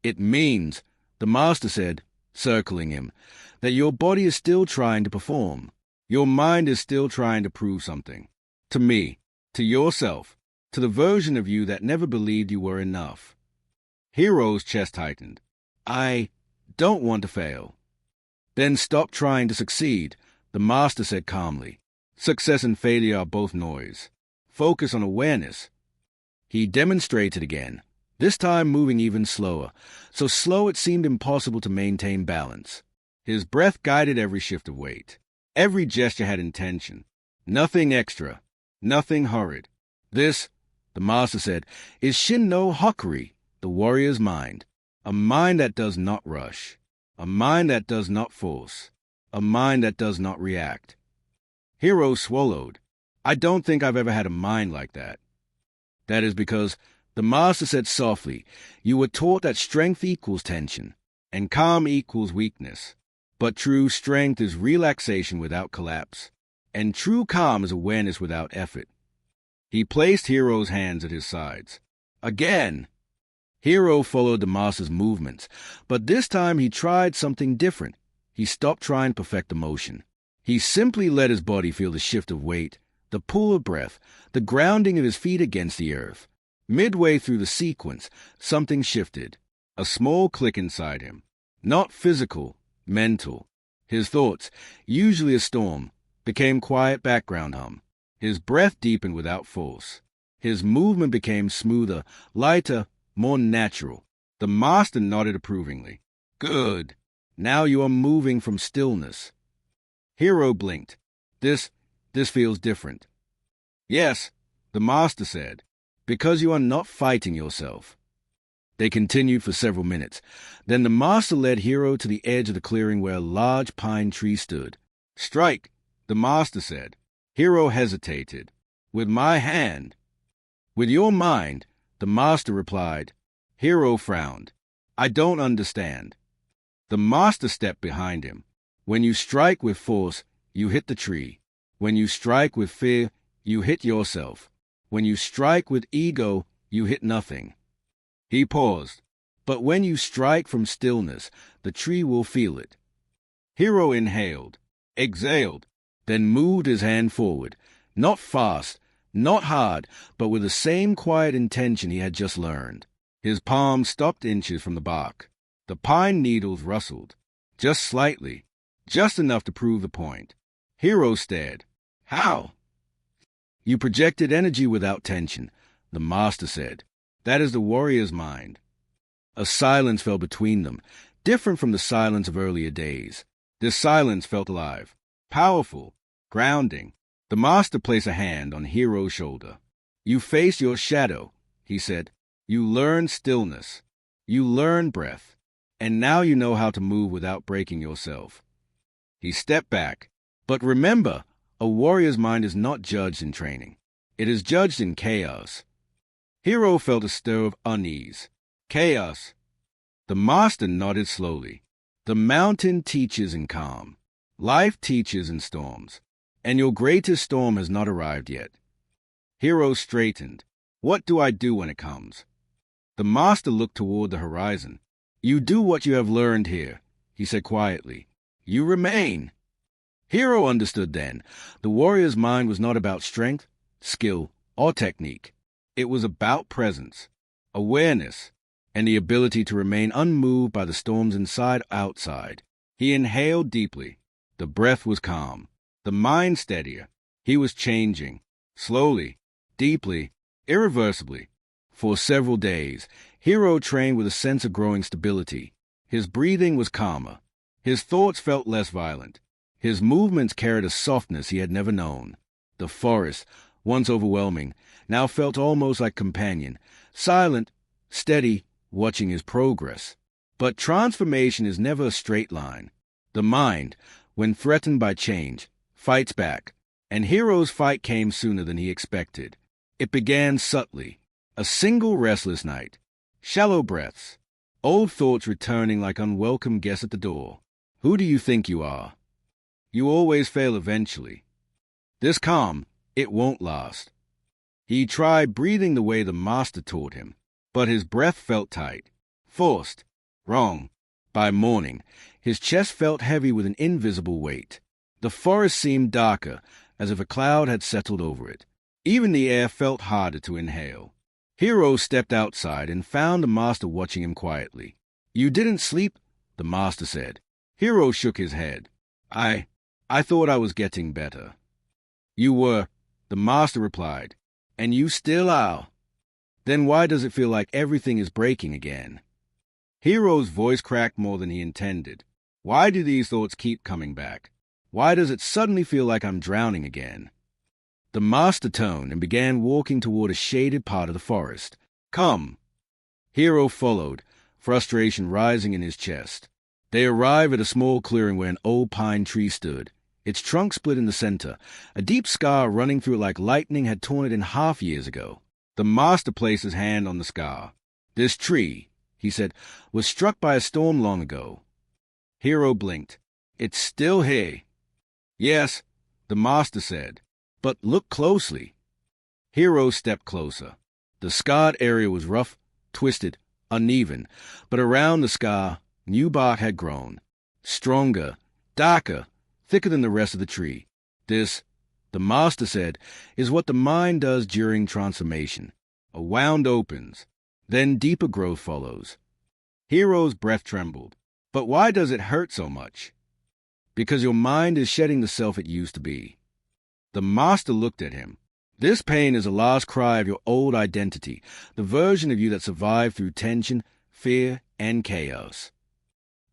"It means," the master said, circling him, "that your body is still trying to perform. Your mind is still trying to prove something. To me, to yourself, to the version of you that never believed you were enough." Hiro's chest tightened. "I don't want to fail." "Then stop trying to succeed," the master said calmly. "Success and failure are both noise. Focus on awareness." He demonstrated again, this time moving even slower, so slow it seemed impossible to maintain balance. His breath guided every shift of weight. Every gesture had intention. Nothing extra. Nothing hurried. "This," the master said, "is Shin no Hokuri, the warrior's mind. A mind that does not rush. A mind that does not force. A mind that does not react." Hiro swallowed. "I don't think I've ever had a mind like that." "That is because," the master said softly, "you were taught that strength equals tension, and calm equals weakness. But true strength is relaxation without collapse, and true calm is awareness without effort." He placed Hiro's hands at his sides. "Again!" Hiro followed the master's movements, but this time he tried something different. He stopped trying to perfect the motion. He simply let his body feel the shift of weight, the pull of breath, the grounding of his feet against the earth. Midway through the sequence, something shifted. A small click inside him. Not physical, mental. His thoughts, usually a storm, became quiet background hum. His breath deepened without force. His movement became smoother, lighter, more natural. The master nodded approvingly. "Good. Now you are moving from stillness." Hiro blinked. This feels different." "Yes," the master said, "because you are not fighting yourself." They continued for several minutes. Then the master led Hiro to the edge of the clearing where a large pine tree stood. "Strike," the master said. Hiro hesitated. "With my hand." "With your mind," the master replied. Hiro frowned. "I don't understand." The master stepped behind him. "When you strike with force, you hit the tree. When you strike with fear, you hit yourself. When you strike with ego, you hit nothing." He paused. "But when you strike from stillness, the tree will feel it." Hiro inhaled, exhaled, then moved his hand forward, not fast, not hard, but with the same quiet intention he had just learned. His palm stopped inches from the bark. The pine needles rustled, just slightly, just enough to prove the point. Hiro stared. "How?" You projected energy without tension, the master said. That is the warrior's mind. A silence fell between them, different from the silence of earlier days. This silence felt alive, powerful, grounding. The master placed a hand on Hiro's shoulder. You face your shadow, he said. You learn stillness. You learn breath. And now you know how to move without breaking yourself. He stepped back. But remember, a warrior's mind is not judged in training. It is judged in chaos. Hiro felt a stir of unease. Chaos. The master nodded slowly. The mountain teaches in calm. Life teaches in storms. And your greatest storm has not arrived yet. Hiro straightened. What do I do when it comes? The master looked toward the horizon. You do what you have learned here, he said quietly. You remain. Hiro understood then. The warrior's mind was not about strength, skill, or technique. It was about presence, awareness, and the ability to remain unmoved by the storms inside outside. He inhaled deeply. The breath was calm. The mind steadier. He was changing. Slowly, deeply, irreversibly. For several days, Hiro trained with a sense of growing stability. His breathing was calmer. His thoughts felt less violent. His movements carried a softness he had never known. The forest, once overwhelming, now felt almost like companion, silent, steady, watching his progress. But transformation is never a straight line. The mind, when threatened by change, fights back, and Hiro's fight came sooner than he expected. It began subtly. A single restless night. Shallow breaths. Old thoughts returning like unwelcome guests at the door. Who do you think you are? You always fail eventually. This calm, it won't last. He tried breathing the way the master taught him, but his breath felt tight, forced, wrong. By morning, his chest felt heavy with an invisible weight. The forest seemed darker, as if a cloud had settled over it. Even the air felt harder to inhale. Hiro stepped outside and found the master watching him quietly. You didn't sleep? The master said. Hiro shook his head. I thought I was getting better. You were, the master replied. And you still are. Then why does it feel like everything is breaking again? Hiro's voice cracked more than he intended. Why do these thoughts keep coming back? Why does it suddenly feel like I'm drowning again? The master turned and began walking toward a shaded part of the forest. Come. Hiro followed, frustration rising in his chest. They arrived at a small clearing where an old pine tree stood. Its trunk split in the center. A deep scar running through it like lightning had torn it in half years ago. The master placed his hand on the scar. This tree, he said, was struck by a storm long ago. Hiro blinked. It's still here. Yes, the master said. But look closely. Hiro stepped closer. The scarred area was rough, twisted, uneven, but around the scar, new bark had grown. Stronger, darker, thicker than the rest of the tree. This, the master said, is what the mind does during transformation. A wound opens, then deeper growth follows. Hiro's breath trembled. But why does it hurt so much? Because your mind is shedding the self it used to be. The master looked at him. This pain is a last cry of your old identity, the version of you that survived through tension, fear, and chaos.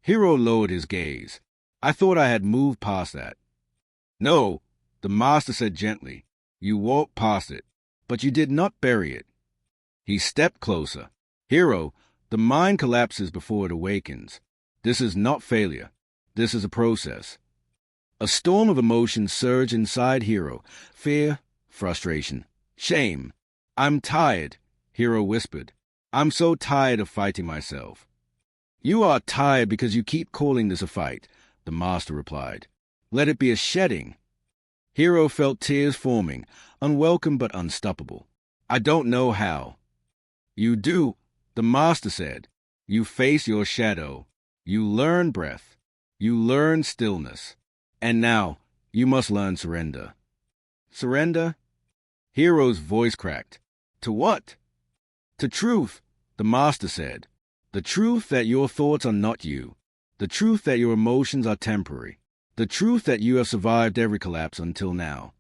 Hiro lowered his gaze. I thought I had moved past that. No, the master said gently. You walked past it, but you did not bury it. He stepped closer. Hiro, the mind collapses before it awakens. This is not failure. This is a process. A storm of emotions surged inside Hiro. Fear, frustration, shame. I'm tired, Hiro whispered. I'm so tired of fighting myself. You are tired because you keep calling this a fight, the master replied. Let it be a shedding. Hiro felt tears forming, unwelcome but unstoppable. I don't know how. You do, the master said. You face your shadow. You learn breath. You learn stillness. And now, you must learn surrender. Surrender? Hiro's voice cracked. To what? To truth, the master said. The truth that your thoughts are not you. The truth that your emotions are temporary. The truth that you have survived every collapse until now.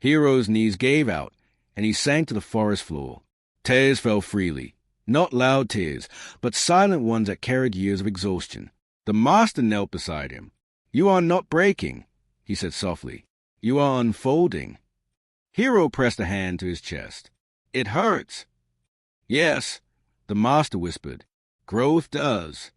Hiro's knees gave out, and he sank to the forest floor. Tears fell freely. Not loud tears, but silent ones that carried years of exhaustion. The master knelt beside him. "You are not breaking," he said softly. "You are unfolding." Hiro pressed a hand to his chest. "It hurts." "Yes," the master whispered. "Growth does."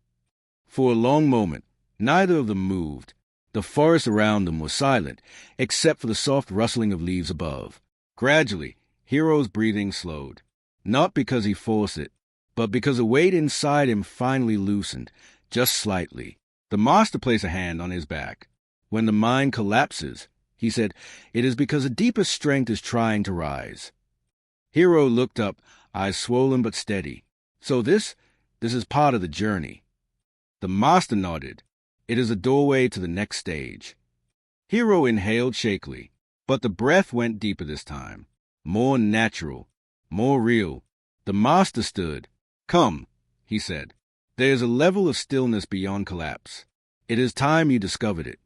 For a long moment, neither of them moved. The forest around them was silent, except for the soft rustling of leaves above. Gradually, Hiro's breathing slowed. Not because he forced it, but because the weight inside him finally loosened, just slightly. The master placed a hand on his back. "When the mind collapses," he said, "it is because a deeper strength is trying to rise." Hiro looked up, eyes swollen but steady. "So this is part of the journey." The master nodded. "It is a doorway to the next stage." Hiro inhaled shakily, but the breath went deeper this time. More natural, more real. The master stood. "Come," he said. "There is a level of stillness beyond collapse. It is time you discovered it."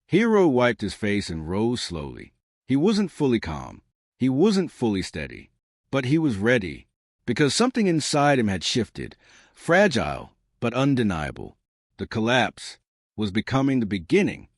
Hiro wiped his face and rose slowly. He wasn't fully calm. He wasn't fully steady. But he was ready, because something inside him had shifted, fragile but undeniable. The collapse was becoming the beginning.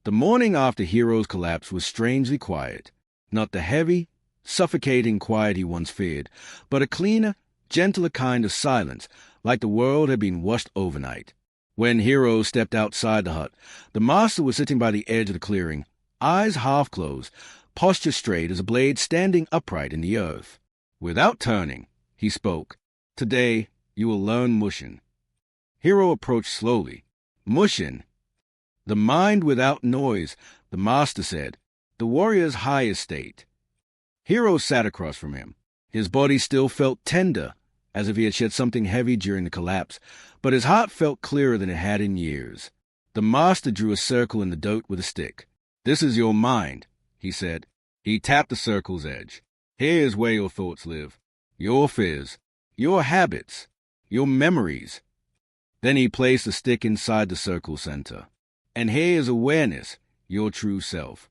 The morning after Hiro's collapse was strangely quiet. Not the heavy, suffocating quiet he once feared, but a cleaner, gentler kind of silence, like the world had been washed overnight. When Hiro stepped outside the hut, the master was sitting by the edge of the clearing, eyes half closed, posture straight as a blade standing upright in the earth. Without turning, he spoke. "Today, you will learn Mushin." Hiro approached slowly. "Mushin." "The mind without noise," the master said. "The warrior's highest state." Hiro sat across from him. His body still felt tender, as if he had shed something heavy during the collapse, but his heart felt clearer than it had in years. The master drew a circle in the dirt with a stick. "This is your mind," he said. He tapped the circle's edge. "Here is where your thoughts live, your fears, your habits, your memories." Then he placed the stick inside the circle center. "And here is awareness, your true self."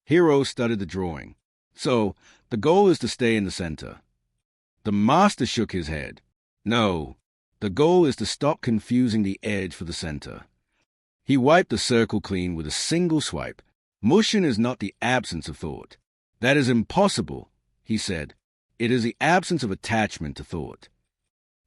Hiro studied the drawing. "So, the goal is to stay in the center." The master shook his head. "No, the goal is to stop confusing the edge for the center." He wiped the circle clean with a single swipe. "Mushin is not the absence of thought. That is impossible," he said. "It is the absence of attachment to thought."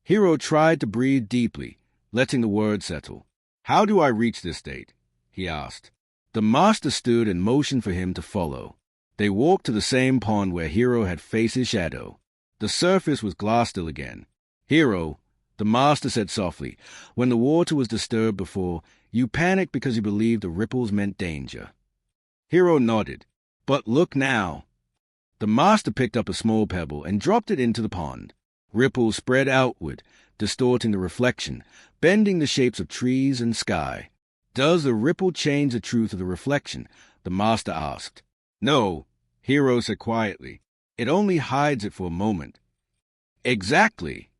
Hiro tried to breathe deeply, letting the words settle. "How do I reach this state?" he asked. The master stood and motioned for him to follow. They walked to the same pond where Hiro had faced his shadow. The surface was glass still again. "Hiro," the master said softly, "when the water was disturbed before, you panicked because you believed the ripples meant danger." Hiro nodded. "But look now." The master picked up a small pebble and dropped it into the pond. Ripples spread outward, distorting the reflection, bending the shapes of trees and sky. "Does the ripple change the truth of the reflection?" the master asked. "No," Hiro said quietly. "It only hides it for a moment." "Exactly."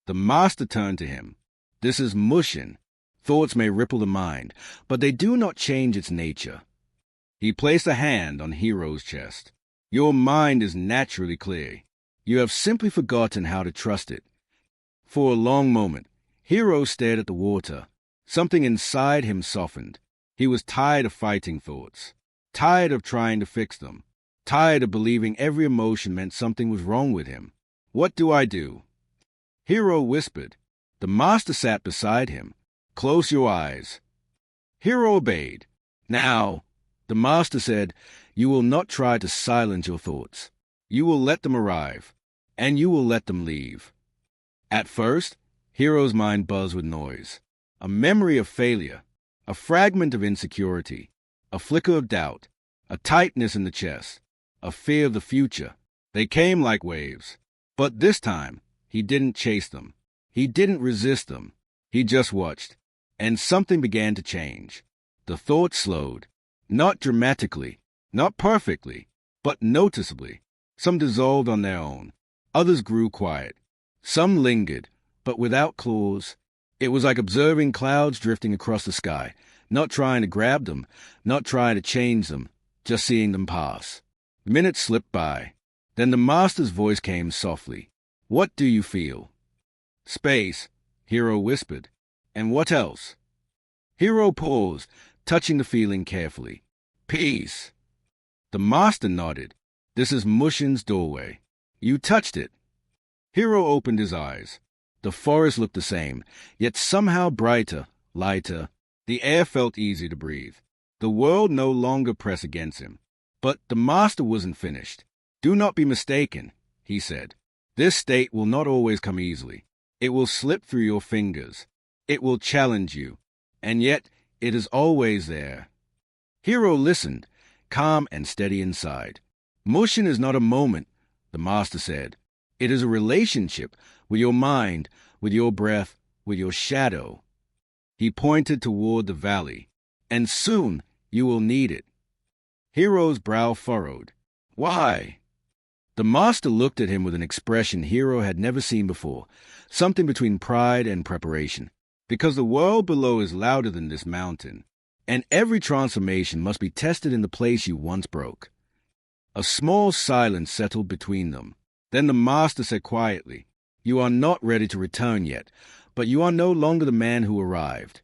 The master turned to him. "This is Mushin. Thoughts may ripple the mind, but they do not change its nature." He placed a hand on Hiro's chest. "Your mind is naturally clear. You have simply forgotten how to trust it." For a long moment, Hiro stared at the water. Something inside him softened. He was tired of fighting thoughts, tired of trying to fix them, tired of believing every emotion meant something was wrong with him. "What do I do?" Hiro whispered. The master sat beside him. "Close your eyes." Hiro obeyed. "Now," the master said, "you will not try to silence your thoughts. You will let them arrive, and you will let them leave." At first, Hiro's mind buzzed with noise. A memory of failure, a fragment of insecurity, a flicker of doubt, a tightness in the chest, a fear of the future. They came like waves. But this time, he didn't chase them. He didn't resist them. He just watched. And something began to change. The thoughts slowed. Not dramatically, not perfectly, but noticeably. Some dissolved on their own. Others grew quiet. Some lingered, but without claws. It was like observing clouds drifting across the sky, not trying to grab them, not trying to change them, just seeing them pass. Minutes slipped by. Then the master's voice came softly. "What do you feel?" "Space," Hiro whispered. "And what else?" Hiro paused, touching the feeling carefully. "Peace." The master nodded. "This is Mushin's doorway. You touched it." Hiro opened his eyes. The forest looked the same, yet somehow brighter, lighter. The air felt easy to breathe. The world no longer pressed against him. But the master wasn't finished. "Do not be mistaken," he said. "This state will not always come easily. It will slip through your fingers. It will challenge you. And yet it is always there." Hiro listened, calm and steady inside. "Mushin is not a moment," the master said. "It is a relationship with your mind, with your breath, with your shadow." He pointed toward the valley. "And soon you will need it." Hiro's brow furrowed. "Why?" The master looked at him with an expression Hiro had never seen before, something between pride and preparation. "Because the world below is louder than this mountain, and every transformation must be tested in the place you once broke." A small silence settled between them. Then the master said quietly, "You are not ready to return yet, but you are no longer the man who arrived."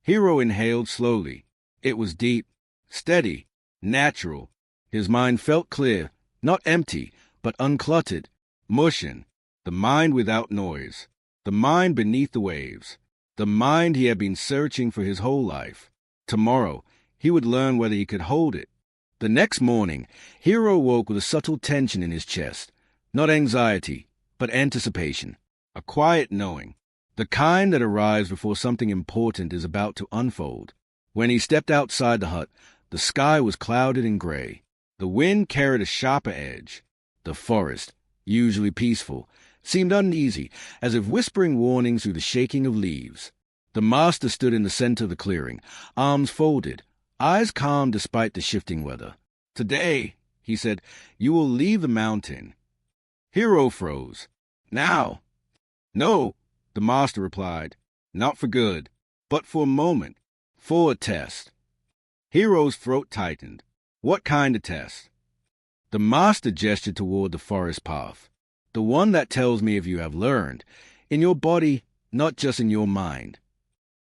Hiro inhaled slowly. It was deep, steady, natural. His mind felt clear, not empty, but uncluttered. Mushin, the mind without noise, the mind beneath the waves, the mind he had been searching for his whole life. Tomorrow, he would learn whether he could hold it. The next morning, Hiro woke with a subtle tension in his chest. Not anxiety, but anticipation. A quiet knowing. The kind that arrives before something important is about to unfold. When he stepped outside the hut, the sky was clouded and gray. The wind carried a sharper edge. The forest, usually peaceful, seemed uneasy, as if whispering warnings through the shaking of leaves. The master stood in the center of the clearing, arms folded, eyes calm despite the shifting weather. "Today," he said, "you will leave the mountain." Hiro froze. "Now?" "No," the master replied. "Not for good, but for a moment, for a test." Hiro's throat tightened. "What kind of test?" The master gestured toward the forest path. "The one that tells me if you have learned, in your body, not just in your mind."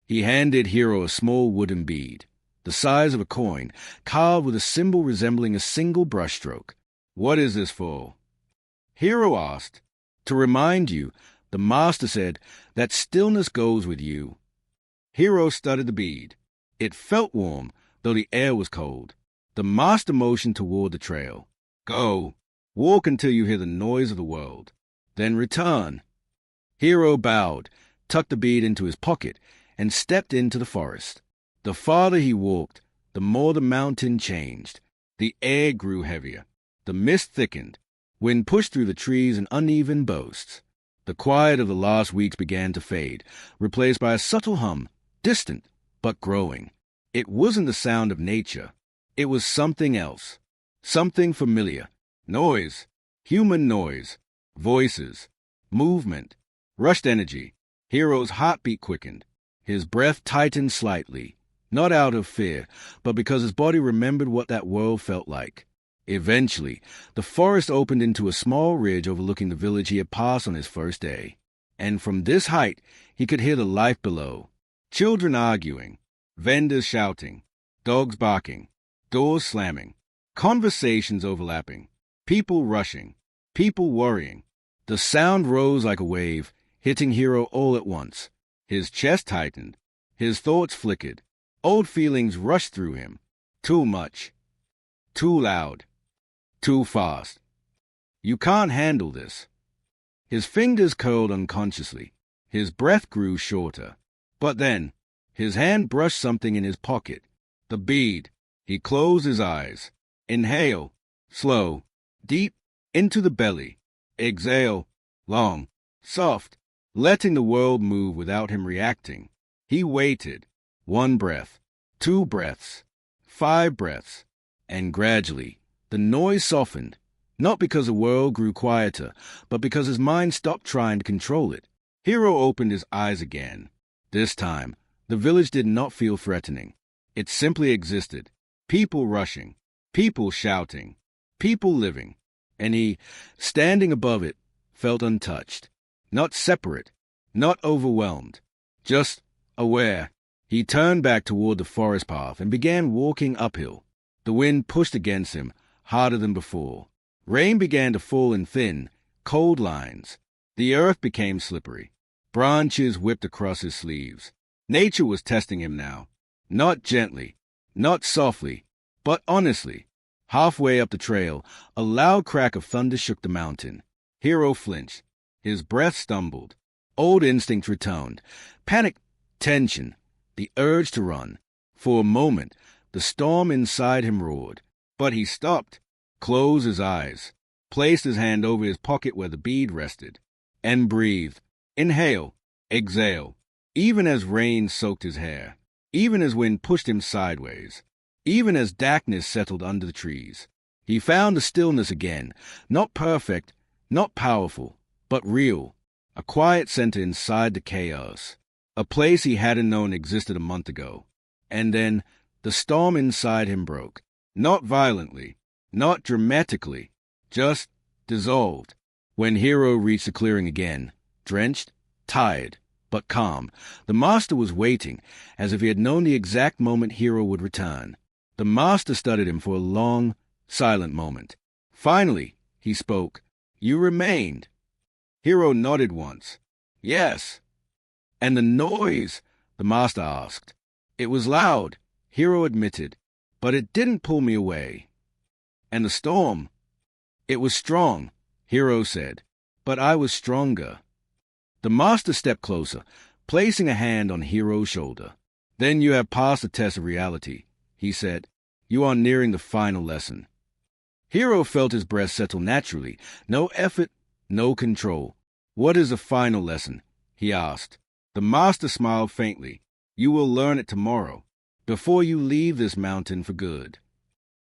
He handed Hiro a small wooden bead, the size of a coin, carved with a symbol resembling a single brushstroke. "What is this for?" Hiro asked. "To remind you," the master said, "that stillness goes with you." Hiro studied the bead. It felt warm, though the air was cold. The master motioned toward the trail. "Go. Walk until you hear the noise of the world. Then return." Hiro bowed, tucked the bead into his pocket, and stepped into the forest. The farther he walked, the more the mountain changed. The air grew heavier. The mist thickened. Wind pushed through the trees in uneven bursts. The quiet of the last weeks began to fade, replaced by a subtle hum, distant but growing. It wasn't the sound of nature. It was something else, something familiar. Noise, human noise, voices, movement, rushed energy. Hiro's heartbeat quickened. His breath tightened slightly, not out of fear, but because his body remembered what that world felt like. Eventually, the forest opened into a small ridge overlooking the village he had passed on his first day. And from this height, he could hear the life below. Children arguing, vendors shouting, dogs barking, doors slamming, conversations overlapping, people rushing, people worrying. The sound rose like a wave, hitting Hiro all at once. His chest tightened. His thoughts flickered. Old feelings rushed through him. Too much. Too loud. Too fast. You can't handle this. His fingers curled unconsciously. His breath grew shorter. But then, his hand brushed something in his pocket. The bead. He closed his eyes. Inhale. Slow. Deep. Into the belly. Exhale. Long. Soft. Letting the world move without him reacting. He waited. 1 breath. 2 breaths. 5 breaths. And gradually, the noise softened, not because the world grew quieter, but because his mind stopped trying to control it. Hiro opened his eyes again. This time, the village did not feel threatening. It simply existed. People rushing, people shouting, people living, and he, standing above it, felt untouched, not separate, not overwhelmed, just aware. He turned back toward the forest path and began walking uphill. The wind pushed against him, harder than before. Rain began to fall in thin, cold lines. The earth became slippery. Branches whipped across his sleeves. Nature was testing him now. Not gently, not softly, but honestly. Halfway up the trail, a loud crack of thunder shook the mountain. Hiro flinched. His breath stumbled. Old instincts returned. Panic, tension, the urge to run. For a moment, the storm inside him roared. But he stopped, closed his eyes, placed his hand over his pocket where the bead rested, and breathed. Inhale, exhale. Even as rain soaked his hair, even as wind pushed him sideways, even as darkness settled under the trees, he found the stillness again, not perfect, not powerful, but real, a quiet center inside the chaos, a place he hadn't known existed a month ago. And then the storm inside him broke, not violently, not dramatically, just dissolved. When Hiro reached the clearing again, drenched, tired, but calm, the master was waiting, as if he had known the exact moment Hiro would return. The master studied him for a long, silent moment. Finally, he spoke. "You remained." Hiro nodded once. "Yes." "And the noise?" the master asked. "It was loud," Hiro admitted, "but it didn't pull me away." "And the storm?" "It was strong," Hiro said, "but I was stronger." The master stepped closer, placing a hand on Hiro's shoulder. "Then you have passed the test of reality," he said. "You are nearing the final lesson." Hiro felt his breath settle naturally. No effort, no control. "What is the final lesson?" he asked. The master smiled faintly. "You will learn it tomorrow, before you leave this mountain for good."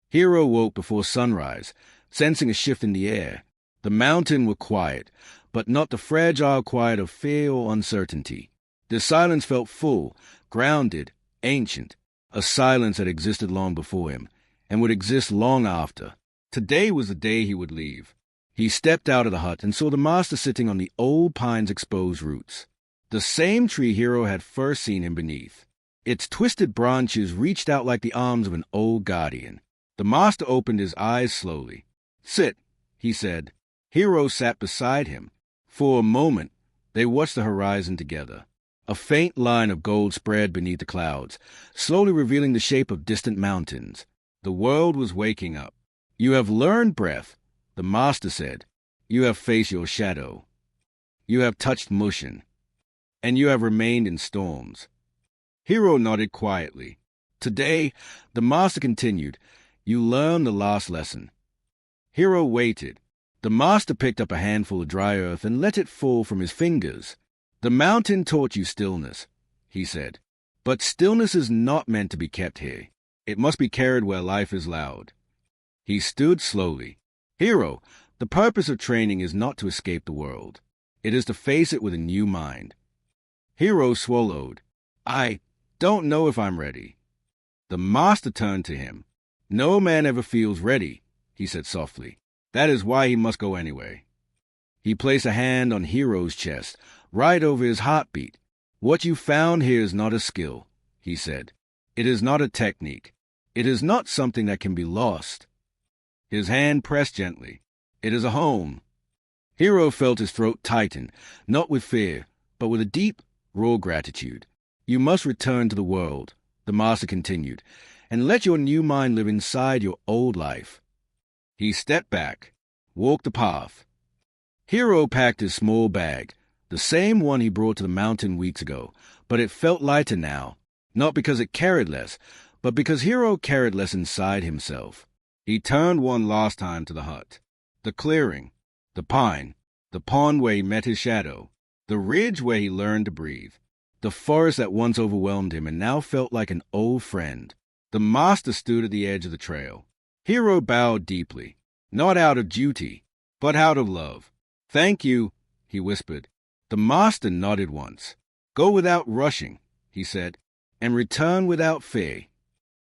Hiro woke before sunrise, sensing a shift in the air. The mountain was quiet, but not the fragile quiet of fear or uncertainty. The silence felt full, grounded, ancient, a silence that existed long before him, and would exist long after. Today was the day he would leave. He stepped out of the hut and saw the master sitting on the old pine's exposed roots, the same tree Hiro had first seen him beneath. Its twisted branches reached out like the arms of an old guardian. The master opened his eyes slowly. "Sit," he said. Hiro sat beside him. For a moment, they watched the horizon together. A faint line of gold spread beneath the clouds, slowly revealing the shape of distant mountains. The world was waking up. "You have learned breath," the master said. "You have faced your shadow. You have touched Mushin. And you have remained in storms." Hiro nodded quietly. "Today," the master continued, "you learned the last lesson." Hiro waited. The master picked up a handful of dry earth and let it fall from his fingers. "The mountain taught you stillness," he said. "But stillness is not meant to be kept here. It must be carried where life is loud." He stood slowly. "Hiro, the purpose of training is not to escape the world. It is to face it with a new mind." Hiro swallowed. "I don't know if I'm ready." The master turned to him. "No man ever feels ready," he said softly. "That is why he must go anyway." He placed a hand on Hiro's chest, right over his heartbeat. "What you found here is not a skill," he said. "It is not a technique. It is not something that can be lost." His hand pressed gently. "It is a home." Hiro felt his throat tighten, not with fear, but with a deep, raw gratitude. "You must return to the world," the master continued, "and let your new mind live inside your old life." He stepped back, walked the path. Hiro packed his small bag, the same one he brought to the mountain weeks ago, but it felt lighter now, not because it carried less, but because Hiro carried less inside himself. He turned one last time to the hut. The clearing, the pine, the pond where he met his shadow, the ridge where he learned to breathe, the forest that once overwhelmed him and now felt like an old friend. The master stood at the edge of the trail. Hiro bowed deeply, not out of duty, but out of love. "Thank you," he whispered. The master nodded once. "Go without rushing," he said, "and return without fear."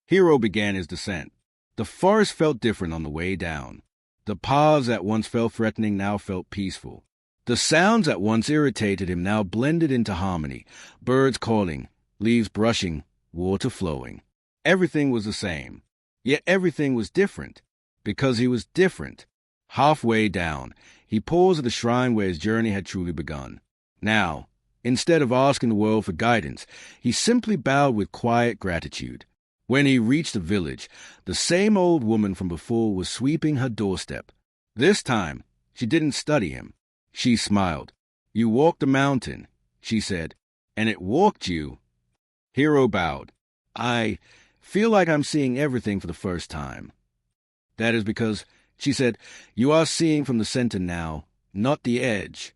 Hiro began his descent. The forest felt different on the way down. The paths that once felt threatening now felt peaceful. The sounds that once irritated him now blended into harmony. Birds calling, leaves brushing, water flowing. Everything was the same. Yet everything was different. Because he was different. Halfway down, he paused at the shrine where his journey had truly begun. Now, instead of asking the world for guidance, he simply bowed with quiet gratitude. When he reached the village, the same old woman from before was sweeping her doorstep. This time, she didn't study him. She smiled. "You walked the mountain," she said, "and it walked you." Hiro bowed. "I feel like I'm seeing everything for the first time." "That is because," she said, "you are seeing from the center now, not the edge."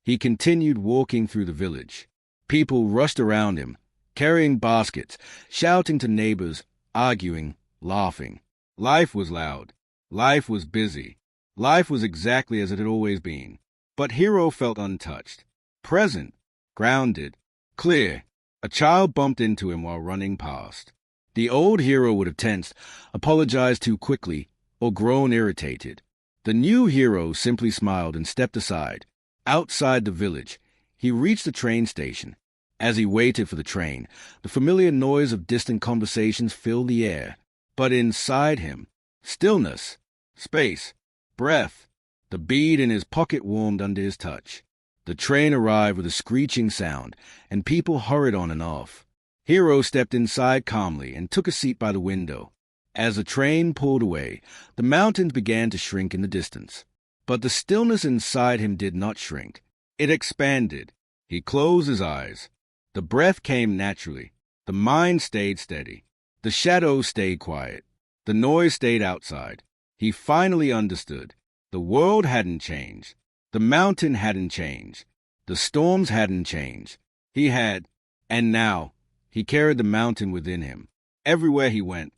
He continued walking through the village. People rushed around him, carrying baskets, shouting to neighbors, arguing, laughing. Life was loud. Life was busy. Life was exactly as it had always been. But Hiro felt untouched, present, grounded, clear. A child bumped into him while running past. The old Hiro would have tensed, apologized too quickly, or grown irritated. The new Hiro simply smiled and stepped aside. Outside the village, he reached the train station. As he waited for the train, the familiar noise of distant conversations filled the air. But inside him, stillness, space, breath. The bead in his pocket warmed under his touch. The train arrived with a screeching sound, and people hurried on and off. Hiro stepped inside calmly and took a seat by the window. As the train pulled away, the mountains began to shrink in the distance. But the stillness inside him did not shrink. It expanded. He closed his eyes. The breath came naturally. The mind stayed steady. The shadows stayed quiet. The noise stayed outside. He finally understood. The world hadn't changed. The mountain hadn't changed. The storms hadn't changed. He had, and now, he carried the mountain within him. Everywhere he went,